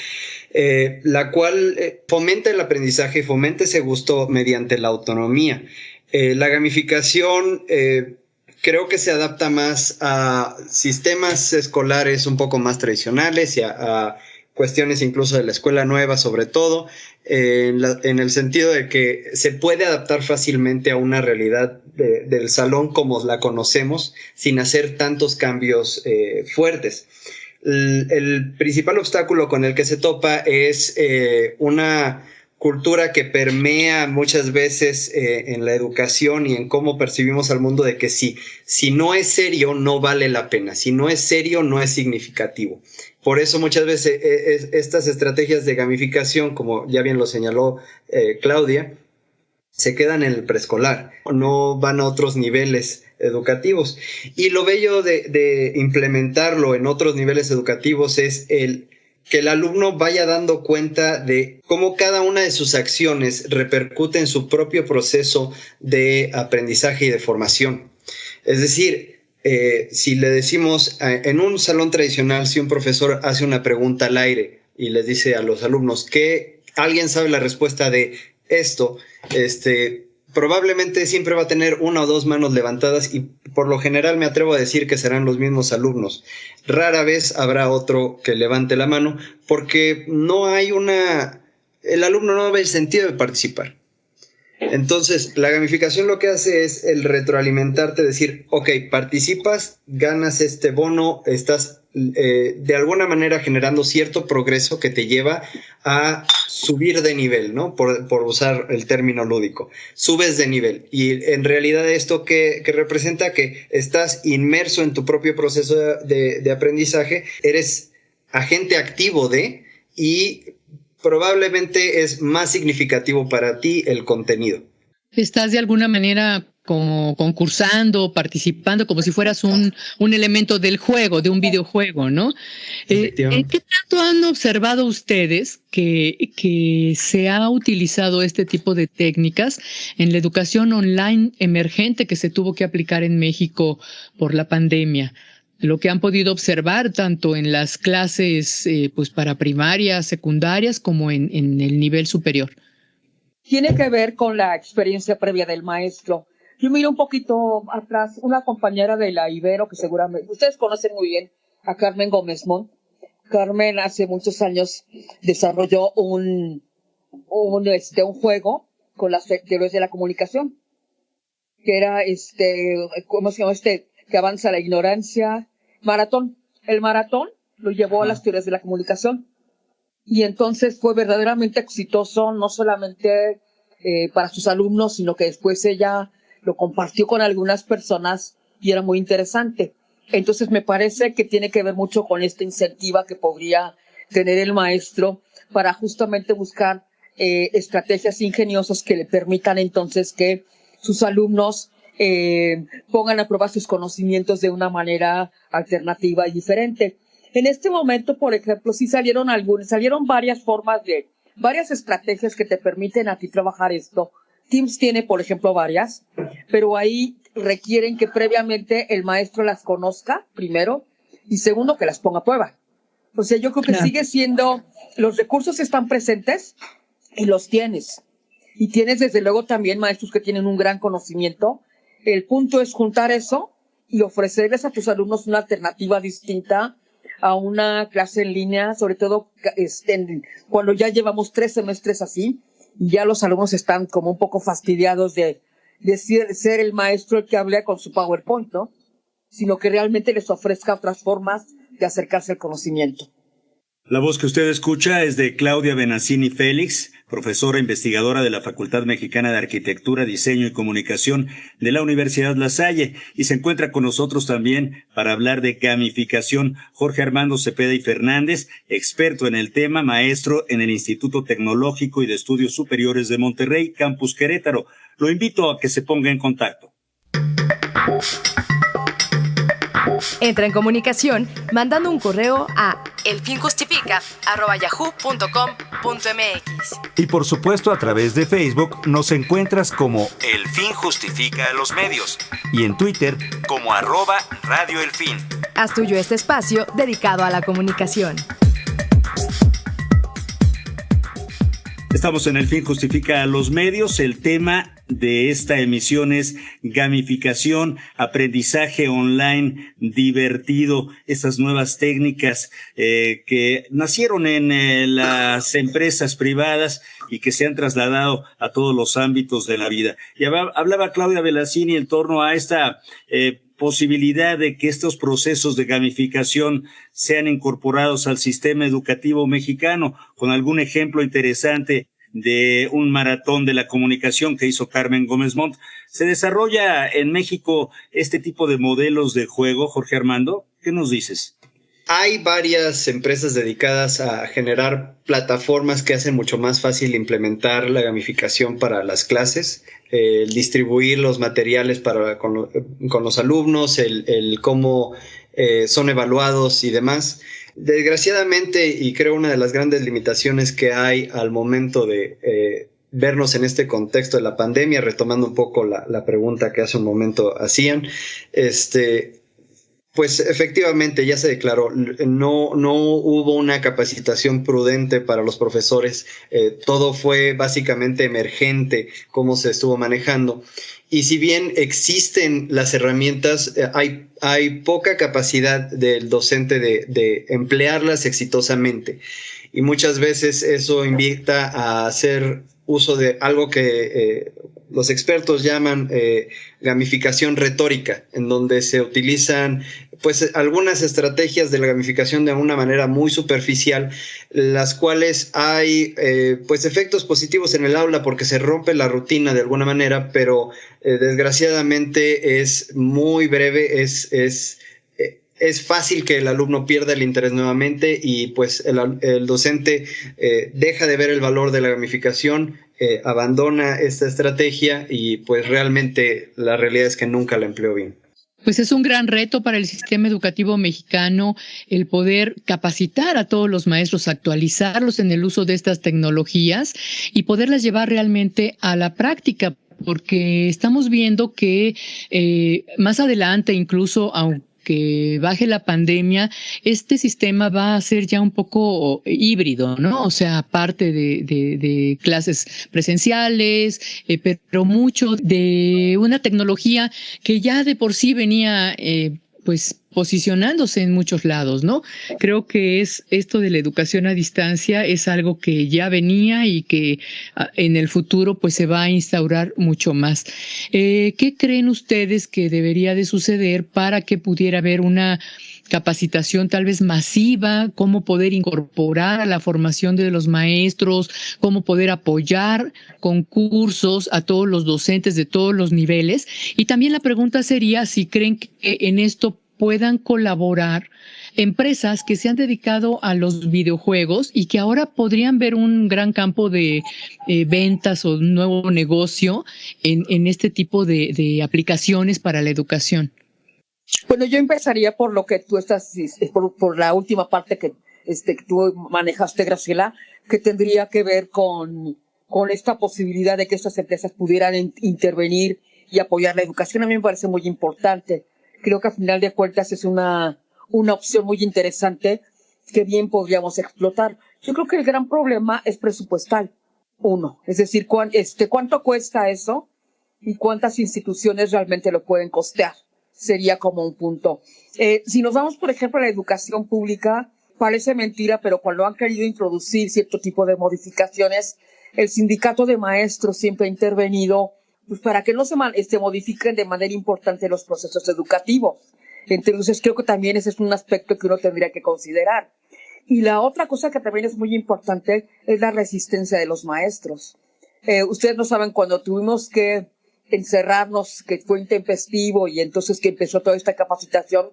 S10: la cual fomenta el aprendizaje, fomenta ese gusto mediante la autonomía. La gamificación creo que se adapta más a sistemas escolares un poco más tradicionales y a cuestiones incluso de la escuela nueva, sobre todo, en el sentido de que se puede adaptar fácilmente a una realidad del salón como la conocemos, sin hacer tantos cambios fuertes. El principal obstáculo con el que se topa es una cultura que permea muchas veces en la educación y en cómo percibimos al mundo, de que si no es serio, no vale la pena. Si no es serio, no es significativo. Por eso muchas veces estas estrategias de gamificación, como ya bien lo señaló Claudia, se quedan en el preescolar, no van a otros niveles educativos. Y lo bello de implementarlo en otros niveles educativos es que el alumno vaya dando cuenta de cómo cada una de sus acciones repercute en su propio proceso de aprendizaje y de formación. Es decir, si le decimos en un salón tradicional, si un profesor hace una pregunta al aire y les dice a los alumnos que alguien sabe la respuesta de esto, probablemente siempre va a tener una o dos manos levantadas, y por lo general me atrevo a decir que serán los mismos alumnos. Rara vez habrá otro que levante la mano, porque el alumno no ve el sentido de participar. Entonces, la gamificación lo que hace es el retroalimentarte, decir, ok, participas, ganas este bono, estás de alguna manera generando cierto progreso que te lleva a subir de nivel, ¿no? Por usar el término lúdico. Subes de nivel. Y en realidad esto que representa que estás inmerso en tu propio proceso de aprendizaje, eres agente activo y probablemente es más significativo para ti el contenido.
S3: Estás de alguna manera como concursando, participando, como si fueras un elemento del juego, de un videojuego, ¿no? ¿Qué tanto han observado ustedes que se ha utilizado este tipo de técnicas en la educación online emergente que se tuvo que aplicar en México por la pandemia? Lo que han podido observar tanto en las clases pues para primarias, secundarias, como en el nivel superior.
S9: Tiene que ver con la experiencia previa del maestro. Yo miro un poquito atrás, una compañera de la Ibero, que seguramente ustedes conocen muy bien, a Carmen Gómez Mont. Carmen hace muchos años desarrolló un juego con las teorías de la comunicación, que era ¿cómo se llama que avanza la ignorancia? Maratón. El maratón lo llevó a las teorías de la comunicación. Y entonces fue verdaderamente exitoso, no solamente para sus alumnos, sino que después ella lo compartió con algunas personas y era muy interesante. Entonces me parece que tiene que ver mucho con esta incentiva que podría tener el maestro para justamente buscar estrategias ingeniosas que le permitan entonces que sus alumnos pongan a prueba sus conocimientos de una manera alternativa y diferente. En este momento, por ejemplo, sí salieron varias estrategias que te permiten a ti trabajar esto. Teams tiene, por ejemplo, varias, pero ahí requieren que previamente el maestro las conozca, primero, y segundo, que las ponga a prueba. O sea, yo creo que sigue siendo, los recursos están presentes y los tienes. Y tienes, desde luego, también maestros que tienen un gran conocimiento. El punto es juntar eso y ofrecerles a tus alumnos una alternativa distinta a una clase en línea, sobre todo cuando ya llevamos 3 semestres así, y ya los alumnos están como un poco fastidiados de ser el maestro el que hable con su PowerPoint, ¿no? Sino que realmente les ofrezca otras formas de acercarse al conocimiento.
S4: La voz que usted escucha es de Claudia Benazzini Félix, profesora investigadora de la Facultad Mexicana de Arquitectura, Diseño y Comunicación de la Universidad La Salle, y se encuentra con nosotros también para hablar de gamificación Jorge Armando Cepeda y Fernández, experto en el tema, maestro en el Instituto Tecnológico y de Estudios Superiores de Monterrey, Campus Querétaro. Lo invito a que se ponga en contacto.
S1: Entra en comunicación mandando un correo a elfinjustifica@yahoo.com.mx.
S11: Y por supuesto a través de Facebook nos encuentras como El Fin Justifica a los Medios y en Twitter como @Radio El Fin.
S1: Haz tuyo este espacio dedicado a la comunicación.
S4: Estamos en El Fin Justifica a los Medios. El tema de esta emisión es gamificación, aprendizaje online divertido, esas nuevas técnicas que nacieron en las empresas privadas y que se han trasladado a todos los ámbitos de la vida. Y hablaba Claudia Benazzini en torno a esta posibilidad de que estos procesos de gamificación sean incorporados al sistema educativo mexicano, con algún ejemplo interesante de un maratón de la comunicación que hizo Carmen Gómez Mont. ¿Se desarrolla en México este tipo de modelos de juego, Jorge Armando? ¿Qué nos dices?
S10: Hay varias empresas dedicadas a generar plataformas que hacen mucho más fácil implementar la gamificación para las clases, el distribuir los materiales con los alumnos, el cómo son evaluados y demás. Desgraciadamente, y creo una de las grandes limitaciones que hay al momento de vernos en este contexto de la pandemia, retomando un poco la pregunta que hace un momento hacían, pues efectivamente ya se declaró, no hubo una capacitación prudente para los profesores, todo fue básicamente emergente cómo se estuvo manejando. Y si bien existen las herramientas, hay poca capacidad del docente de emplearlas exitosamente. Y muchas veces eso invita a hacer uso de algo que los expertos llaman gamificación retórica, en donde se utilizan pues algunas estrategias de la gamificación de una manera muy superficial, las cuales hay pues efectos positivos en el aula porque se rompe la rutina de alguna manera, pero desgraciadamente es muy breve, es fácil que el alumno pierda el interés nuevamente y pues el docente deja de ver el valor de la gamificación, abandona esta estrategia y pues realmente la realidad es que nunca la empleó bien.
S3: Pues es un gran reto para el sistema educativo mexicano el poder capacitar a todos los maestros, actualizarlos en el uso de estas tecnologías y poderlas llevar realmente a la práctica, porque estamos viendo que más adelante, incluso aunque baje la pandemia, este sistema va a ser ya un poco híbrido, ¿no? O sea, aparte de clases presenciales, pero mucho de una tecnología que ya de por sí venía, pues, posicionándose en muchos lados, ¿no? Creo que esto de la educación a distancia es algo que ya venía y que en el futuro pues se va a instaurar mucho más. ¿Qué creen ustedes que debería de suceder para que pudiera haber una capacitación tal vez masiva, cómo poder incorporar a la formación de los maestros, cómo poder apoyar con cursos a todos los docentes de todos los niveles? Y también la pregunta sería si creen que en esto puedan colaborar empresas que se han dedicado a los videojuegos y que ahora podrían ver un gran campo de ventas o un nuevo negocio en este tipo de aplicaciones para la educación.
S9: Bueno, yo empezaría por lo que tú estás, por la última parte que tú manejaste, Graciela, que tendría que ver con esta posibilidad de que estas empresas pudieran intervenir y apoyar la educación. A mí me parece muy importante. Creo que a final de cuentas es una opción muy interesante que bien podríamos explotar. Yo creo que el gran problema es presupuestal. Uno, es decir, ¿cuánto cuesta eso? Y cuántas instituciones realmente lo pueden costear. Sería como un punto. Si nos vamos, por ejemplo, a la educación pública, parece mentira, pero cuando han querido introducir cierto tipo de modificaciones, el sindicato de maestros siempre ha intervenido pues para que no se modifiquen de manera importante los procesos educativos. Entonces creo que también ese es un aspecto que uno tendría que considerar. Y la otra cosa que también es muy importante es la resistencia de los maestros. Ustedes no saben, cuando tuvimos que encerrarnos, que fue intempestivo y entonces que empezó toda esta capacitación,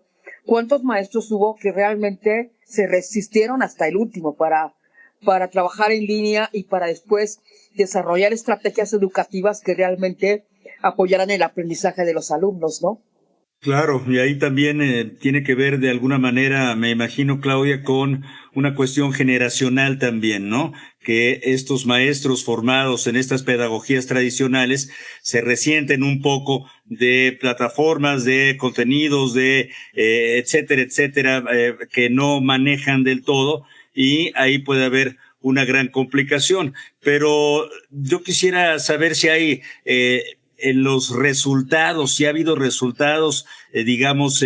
S9: ¿cuántos maestros hubo que realmente se resistieron hasta el último para trabajar en línea y para después desarrollar estrategias educativas que realmente apoyaran el aprendizaje de los alumnos, ¿no?
S4: Claro, y ahí también tiene que ver de alguna manera, me imagino, Claudia, con una cuestión generacional también, ¿no? Que estos maestros formados en estas pedagogías tradicionales se resienten un poco de plataformas, de contenidos, de etcétera, etcétera, que no manejan del todo, y ahí puede haber una gran complicación. Pero yo quisiera saber si hay en los resultados, si ha habido resultados, digamos,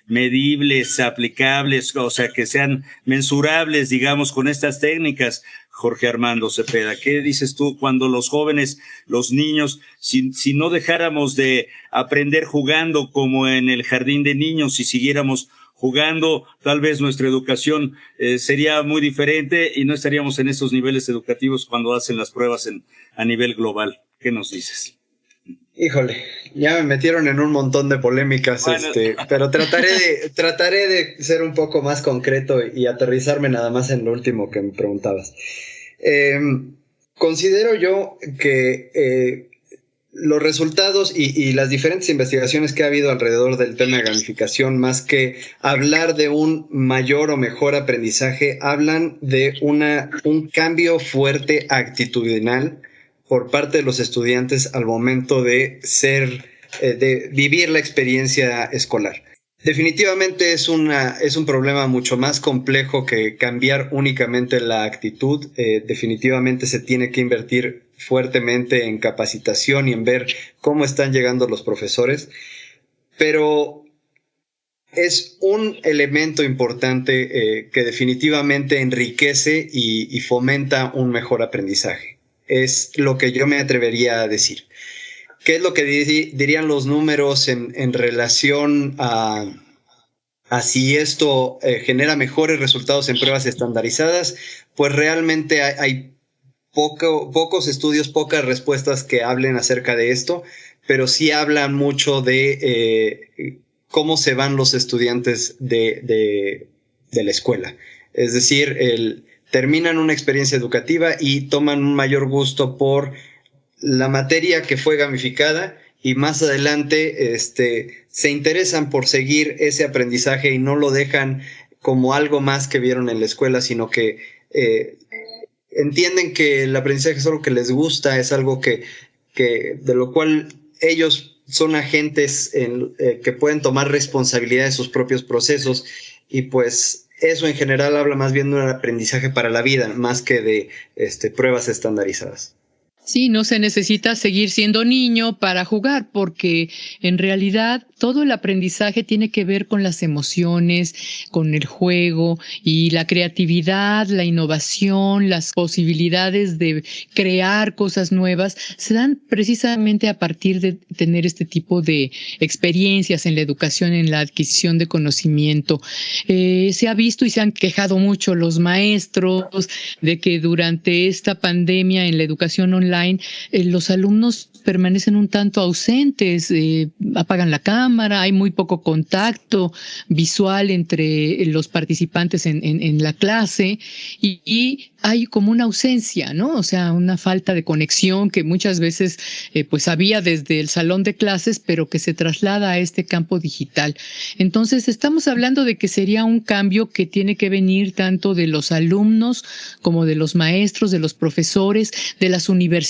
S4: medibles, aplicables, o sea, que sean mensurables, digamos, con estas técnicas. Jorge Armando Cepeda, ¿qué dices tú cuando los jóvenes, los niños, si no dejáramos de aprender jugando como en el jardín de niños, si siguiéramos jugando, tal vez nuestra educación sería muy diferente y no estaríamos en estos niveles educativos cuando hacen las pruebas a nivel global? ¿Qué nos dices?
S10: Híjole, ya me metieron en un montón de polémicas, bueno, pero trataré de ser un poco más concreto y aterrizarme nada más en lo último que me preguntabas. Considero yo que los resultados y las diferentes investigaciones que ha habido alrededor del tema de gamificación, más que hablar de un mayor o mejor aprendizaje, hablan de un cambio fuerte actitudinal por parte de los estudiantes al momento de vivir la experiencia escolar. Definitivamente es un problema mucho más complejo que cambiar únicamente la actitud. Definitivamente se tiene que invertir fuertemente en capacitación y en ver cómo están llegando los profesores, pero es un elemento importante que definitivamente enriquece y fomenta un mejor aprendizaje. es lo que yo me atrevería a decir. ¿Qué es lo que dirían los números en relación a si esto genera mejores resultados en pruebas estandarizadas? Pues realmente hay pocos estudios, pocas respuestas que hablen acerca de esto, pero sí hablan mucho de cómo se van los estudiantes de la escuela. Es decir, terminan una experiencia educativa y toman un mayor gusto por la materia que fue gamificada, y más adelante se interesan por seguir ese aprendizaje y no lo dejan como algo más que vieron en la escuela, sino que entienden que el aprendizaje es algo que les gusta, es algo que de lo cual ellos son agentes que pueden tomar responsabilidad de sus propios procesos, y pues eso en general habla más bien de un aprendizaje para la vida, más que de pruebas estandarizadas.
S3: Sí, no se necesita seguir siendo niño para jugar, porque en realidad todo el aprendizaje tiene que ver con las emociones, con el juego, y la creatividad, la innovación, las posibilidades de crear cosas nuevas se dan precisamente a partir de tener este tipo de experiencias en la educación, en la adquisición de conocimiento. Se ha visto y se han quejado mucho los maestros de que durante esta pandemia en la educación online los alumnos permanecen un tanto ausentes, apagan la cámara, hay muy poco contacto visual entre los participantes en la clase, y hay como una ausencia, ¿no? O sea, una falta de conexión que muchas veces pues había desde el salón de clases, pero que se traslada a este campo digital. Entonces, estamos hablando de que sería un cambio que tiene que venir tanto de los alumnos como de los maestros, de los profesores, de las universidades,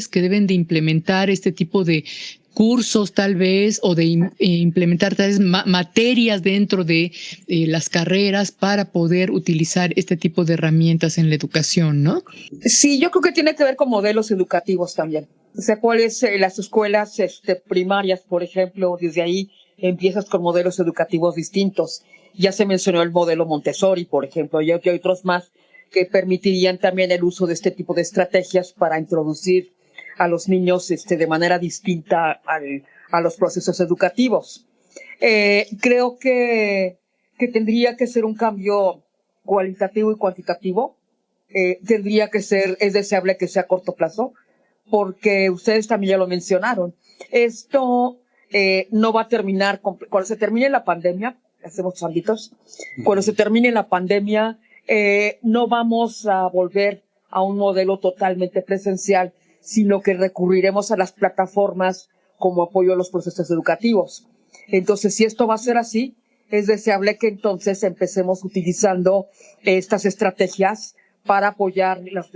S3: que deben de implementar este tipo de cursos tal vez, o de implementar tal vez materias dentro de las carreras para poder utilizar este tipo de herramientas en la educación, ¿no?
S9: Sí, yo creo que tiene que ver con modelos educativos también. O sea, cuáles las escuelas primarias, por ejemplo, desde ahí empiezas con modelos educativos distintos. Ya se mencionó el modelo Montessori, por ejemplo, y hay otros más que permitirían también el uso de este tipo de estrategias para introducir a los niños de manera distinta a los procesos educativos. Creo que tendría que ser un cambio cualitativo y cuantitativo. Tendría que ser, es deseable que sea a corto plazo, porque ustedes también ya lo mencionaron. Esto no va a terminar, cuando se termine la pandemia, hacemos ámbitos, cuando se termine la pandemia, no vamos a volver a un modelo totalmente presencial, sino que recurriremos a las plataformas como apoyo a los procesos educativos. Entonces, si esto va a ser así, es deseable que entonces empecemos utilizando estas estrategias para apoyar las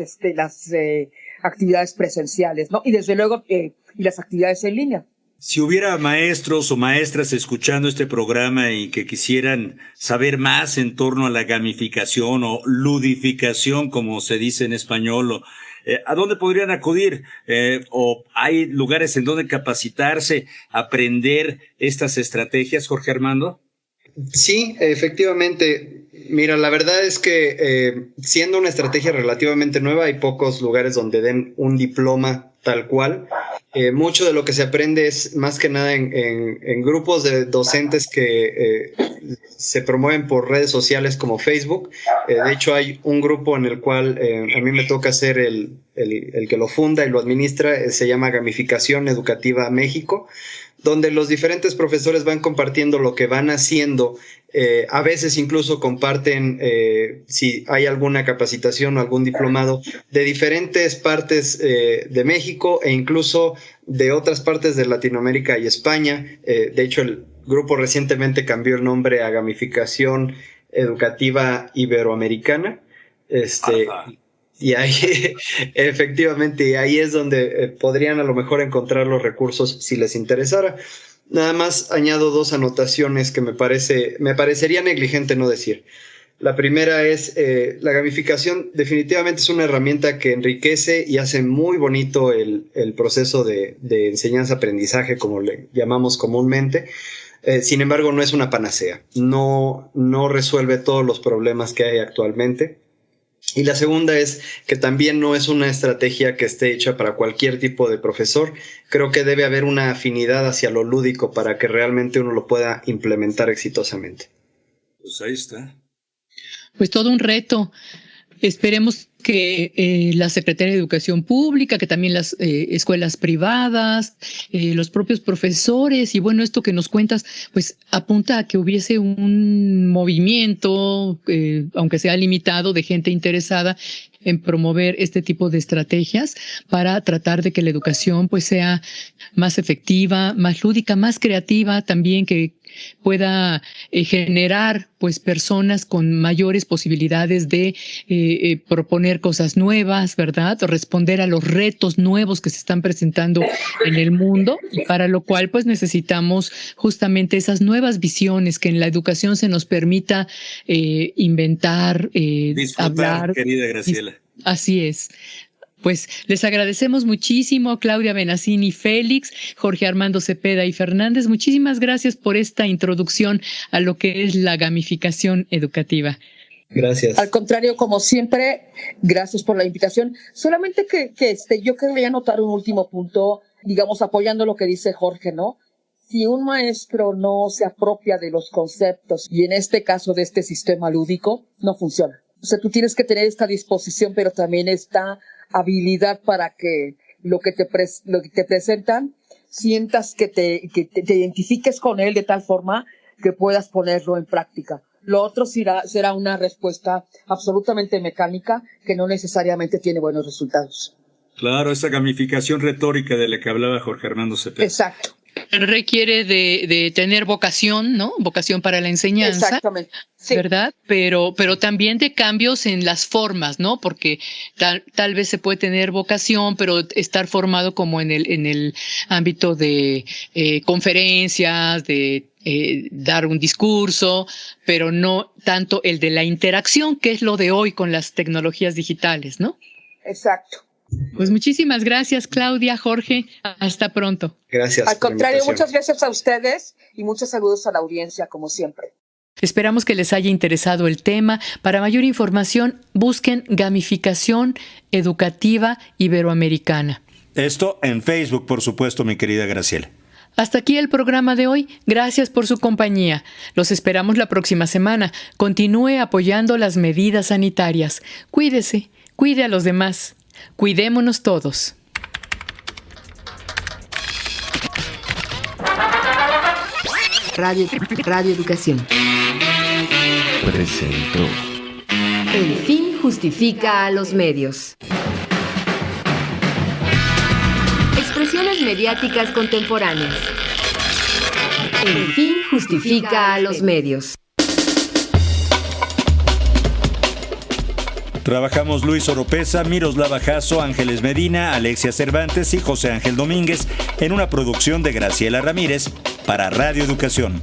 S9: actividades presenciales, ¿no? Y desde luego, y las actividades en línea.
S11: Si hubiera maestros o maestras escuchando este programa y que quisieran saber más en torno a la gamificación o ludificación, como se dice en español, ¿a dónde podrían acudir? ¿O hay lugares en donde capacitarse, aprender estas estrategias, Jorge Armando?
S10: Sí, efectivamente. Mira, la verdad es que siendo una estrategia relativamente nueva, hay pocos lugares donde den un diploma tal cual. Mucho de lo que se aprende es más que nada en grupos de docentes que se promueven por redes sociales como Facebook. De hecho, hay un grupo en el cual a mí me toca ser el que lo funda y lo administra. Se llama Gamificación Educativa México, donde los diferentes profesores van compartiendo lo que van haciendo. A veces incluso comparten si hay alguna capacitación o algún diplomado de diferentes partes de México e incluso de otras partes de Latinoamérica y España. De hecho, el grupo recientemente cambió el nombre a Gamificación Educativa Iberoamericana. Y ahí, efectivamente, ahí es donde podrían a lo mejor encontrar los recursos si les interesara. Nada más añado dos anotaciones que me parecería negligente no decir. La primera es, la gamificación definitivamente es una herramienta que enriquece y hace muy bonito el proceso de enseñanza-aprendizaje, como le llamamos comúnmente. Sin embargo, no es una panacea. No resuelve todos los problemas que hay actualmente. Y la segunda es que también no es una estrategia que esté hecha para cualquier tipo de profesor. Creo que debe haber una afinidad hacia lo lúdico para que realmente uno lo pueda implementar exitosamente.
S11: Pues ahí está.
S3: Pues todo un reto. Esperemos que la Secretaría de Educación Pública, que también las escuelas privadas, los propios profesores, y bueno, esto que nos cuentas, pues apunta a que hubiese un movimiento, aunque sea limitado, de gente interesada en promover este tipo de estrategias para tratar de que la educación pues sea más efectiva, más lúdica, más creativa, también que pueda generar pues personas con mayores posibilidades de proponer cosas nuevas, ¿verdad? O responder a los retos nuevos que se están presentando en el mundo, y para lo cual pues necesitamos justamente esas nuevas visiones, que en la educación se nos permita inventar,
S11: disfrutar,
S3: hablar.
S11: Querida Graciela.
S3: Así es. Pues les agradecemos muchísimo, Claudia Benassini, Félix, Jorge Armando Cepeda y Fernández. Muchísimas gracias por esta introducción a lo que es la gamificación educativa.
S10: Gracias.
S9: Al contrario, como siempre, gracias por la invitación. Solamente que yo quería anotar un último punto, digamos, apoyando lo que dice Jorge, ¿no? Si un maestro no se apropia de los conceptos, y en este caso de este sistema lúdico, no funciona. O sea, tú tienes que tener esta disposición, pero también esta habilidad para que lo que te presentan, sientas que te identifiques con él de tal forma que puedas ponerlo en práctica. Lo otro será una respuesta absolutamente mecánica que no necesariamente tiene buenos resultados.
S11: Claro, esa gamificación retórica de la que hablaba Jorge Armando Cepeda.
S9: Exacto.
S3: Requiere de tener vocación, ¿no? Vocación para la enseñanza.
S9: Exactamente. Sí.
S3: ¿Verdad? Pero también de cambios en las formas, ¿no? Porque tal vez se puede tener vocación, pero estar formado como en el ámbito de conferencias, de dar un discurso, pero no tanto el de la interacción, que es lo de hoy con las tecnologías digitales, ¿no?
S9: Exacto.
S3: Pues muchísimas gracias, Claudia, Jorge. Hasta pronto.
S10: Gracias.
S9: Al contrario, muchas gracias a ustedes y muchos saludos a la audiencia, como siempre.
S3: Esperamos que les haya interesado el tema. Para mayor información, busquen Gamificación Educativa Iberoamericana.
S4: Esto en Facebook, por supuesto, mi querida Graciela.
S3: Hasta aquí el programa de hoy. Gracias por su compañía. Los esperamos la próxima semana. Continúe apoyando las medidas sanitarias. Cuídese, cuide a los demás. Cuidémonos todos.
S1: Radio Educación
S12: presentó
S1: El fin justifica a los medios. Expresiones mediáticas contemporáneas. El fin justifica a los medios.
S4: Trabajamos Luis Oropesa, Miroslava Jasso, Ángeles Medina, Alexia Cervantes y José Ángel Domínguez en una producción de Graciela Ramírez para Radio Educación.